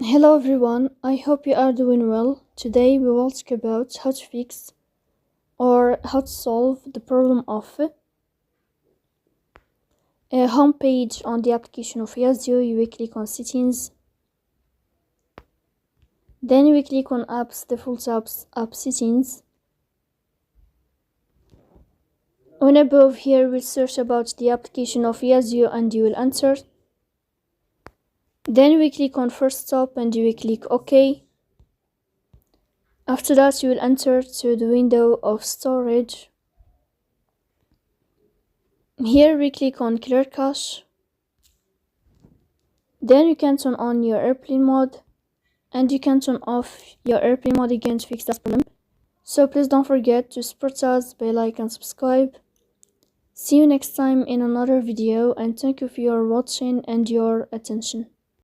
Hello everyone, I hope you are doing well. Today we will talk about how to fix or how to solve the problem of a home page on the application of Yazio. You will click on settings, then you will click on apps, default apps, app settings. On above here we'll search about the application of Yazio and you will enter. Then we click on first stop and you will click OK. After that you will enter to the window of storage. Here we click on clear cache. Then you can turn on your airplane mode and you can turn off your airplane mode again to fix that problem. So please don't forget to support us by like and subscribe. See you next time in another video and thank you for your watching and your attention.